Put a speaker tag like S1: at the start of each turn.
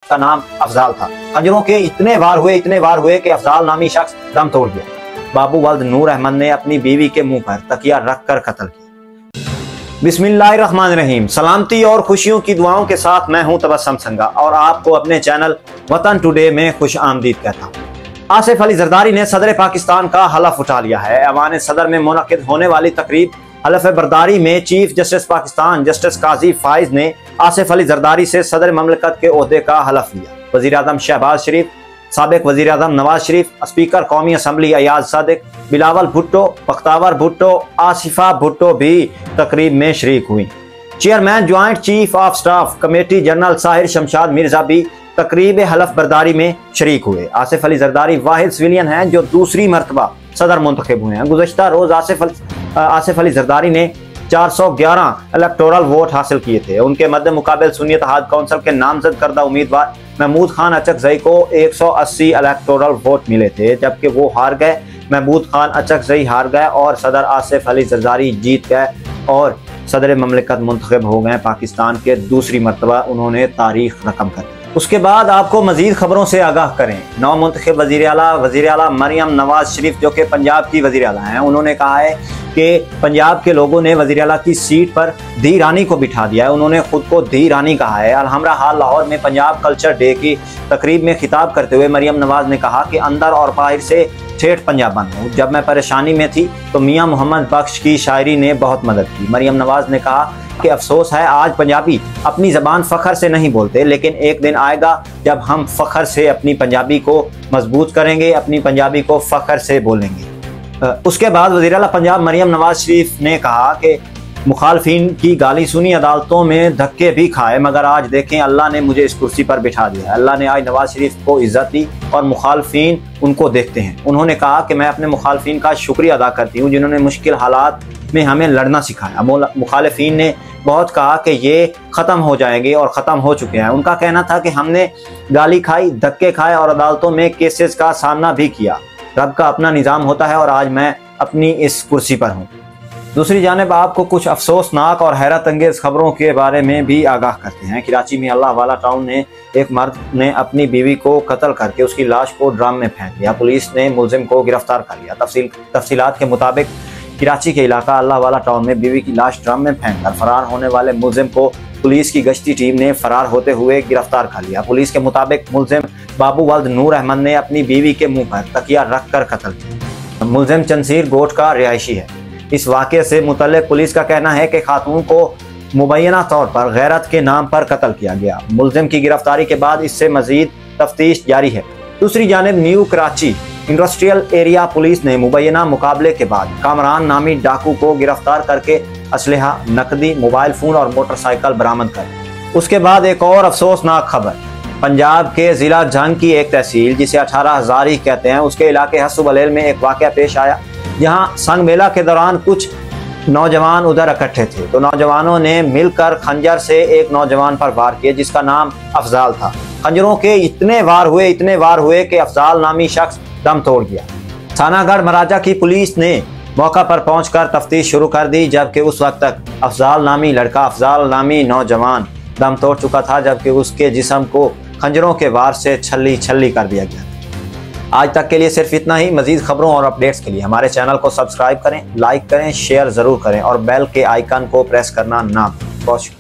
S1: का नाम अफजाल था। खंजरों के इतने वार हुए कि अफजाल नामी शख्स दम तोड़ गया। बाबू वल्द नूर अहमद ने अपनी बीवी के मुंह पर तकिया रख कर कत्ल किया। बिस्मिल्लाहिर्रहमानिर्रहीम। सलामती और खुशियों की दुआओं के साथ मैं हूं तबस्सुम संगा और आपको अपने चैनल वतन टुडे में खुश आमदीद कहता हूं। आसिफ अली जरदारी ने सदर पाकिस्तान का हलफ उठा लिया है। ऐवान सदर में मुनक्किद होने वाली तकरीब हलफ बरदारी में चीफ जस्टिस पाकिस्तान जस्टिस काजी फाइज ने आसिफ अली जरदारी से सदर ममलकत के ओहदे का हलफ लिया। वजीर आजम शहबाज शरीफ, साबिक वजीर आजम नवाज शरीफ, स्पीकर कौमी असम्बली अयाज सादिक, बिलावल भुट्टो, बख्तावर भुट्टो, आसिफा भुट्टो भी तकरीब में शरीक हुई। Chairman joint chief of staff committee general Sahir Shamshad Mirza भी तकरीब हलफ बरदारी में शरीक हुए। आसिफ अली जरदारी वाहिद सिविलियन हैं जो दूसरी मरतबा सदर मुंतखब हुए हैं। गुज़श्ता रोज आसिफ अली जरदारी ने 411 इलेक्टोरल वोट हासिल किए थे। उनके मद्दे मुकाबले सुन्नी इत्तेहाद कौंसिल के नामजद करदा उम्मीदवार महमूद खान अचकजई को 180 इलेक्टोरल वोट मिले थे, जबकि वो हार गए। महमूद खान अचकजई हार गए और सदर आसिफ अली जरदारी जीत गए और सदर ममलकत मुंतखब हो गए। पाकिस्तान के दूसरी मरतबा उन्होंने तारीख रकम कर दी। उसके बाद आपको मजीद खबरों से आगाह करें। नौ मुंतखब वज़ीर आला मरियम नवाज शरीफ जो कि पंजाब की वज़ीर आला हैं, उन्होंने कहा है कि पंजाब के लोगों ने वज़ीर आला की सीट पर धी रानी को बिठा दिया है। उन्होंने खुद को धी रानी कहा है। अलहमरा हाल लाहौर में पंजाब कल्चर डे की तकरीब में खिताब करते हुए मरियम नवाज ने कहा कि अंदर और बाहर से ठेठ पंजाबन हूँ। जब मैं परेशानी में थी तो मियाँ मोहम्मद बख्श की शायरी ने बहुत मदद की। मरियम नवाज ने कहा कि अफसोस है आज पंजाबी अपनी ज़बान फ़ख्र से नहीं बोलते, लेकिन एक दिन आएगा जब हम फ़ख्र से अपनी पंजाबी को मजबूत करेंगे, अपनी पंजाबी को फ़ख्र से बोलेंगे। उसके बाद वज़ीर आला पंजाब मरियम नवाज शरीफ ने कहा कि मुखालफिन की गाली सुनी, अदालतों में धक्के भी खाए, मगर आज देखें अल्लाह ने मुझे इस कुर्सी पर बिठा दिया। अल्लाह ने आज नवाज शरीफ को इज़्ज़त दी और मुखालफिन उनको देखते हैं। उन्होंने कहा कि मैं अपने मुखालफिन का शुक्रिया अदा करती हूँ जिन्होंने मुश्किल हालात में हमें लड़ना सिखाया। मुखालिफिन ने बहुत कहा कि ये ख़त्म हो जाएंगे और ख़त्म हो चुके हैं। उनका कहना था कि हमने गाली खाई, धक्के खाए और अदालतों में केसेस का सामना भी किया। रब का अपना निज़ाम होता है और आज मैं अपनी इस कुर्सी पर हूँ। दूसरी जानिब आपको कुछ अफसोसनाक और हैरत अंगेज़ खबरों के बारे में भी आगाह करते हैं। कराची में अल्लाह वाला टाउन में एक मर्द ने अपनी बीवी को कत्ल करके उसकी लाश को ड्रम में फेंक दिया। पुलिस ने मुलजिम को गिरफ्तार कर लिया। तफसीलात के मुताबिक कराची के इलाका अल्लाह वाला टाउन में बीवी की लाश ड्रम में फेंक कर फरार होने वाले मुलजिम को पुलिस की गश्ती टीम ने फरार होते हुए गिरफ्तार कर लिया। पुलिस के मुताबिक मुलजिम बाबू वल्द नूर अहमद ने अपनी बीवी के मुंह पर तकिया रख कर कत्ल किया। मुलजिम चंसीर गोट का रिहायशी है। इस वाक़े से मुतल्लिक़ पुलिस का कहना है कि खातून को मुबैना तौर पर गैरत के नाम पर कत्ल किया गया। मुलजिम की गिरफ्तारी के बाद इससे मजीद तफ्तीश जारी है। दूसरी जानिब new Karachi industrial area police ने मुबैना मुकाबले के बाद कामरान नामी डाकू को गिरफ्तार करके असलहा, नकदी, मोबाइल फ़ोन और मोटरसाइकिल बरामद कर। उसके बाद एक और अफसोसनाक खबर। पंजाब के ज़िला जंग की एक तहसील जिसे 18 हज़ारी कहते हैं, उसके इलाके हस्सु बलेल में एक वाक़या पेश आया। यहाँ संग मेला के दौरान कुछ नौजवान उधर इकट्ठे थे तो नौजवानों ने मिलकर खंजर से एक नौजवान पर वार किए जिसका नाम अफजाल था। खंजरों के इतने वार हुए कि अफजाल नामी शख्स दम तोड़ गया। थानागढ़ मराजा की पुलिस ने मौका पर पहुंचकर तफ्तीश शुरू कर दी, जबकि उस वक्त तक अफजाल नामी नौजवान दम तोड़ चुका था, जबकि उसके जिस्म को खंजरों के वार से छल्ली छल्ली कर दिया गया। आज तक के लिए सिर्फ इतना ही। मजीद खबरों और अपडेट्स के लिए हमारे चैनल को सब्सक्राइब करें, लाइक करें, शेयर ज़रूर करें और बेल के आइकन को प्रेस करना ना भूलें। बहुत शुक्रिया।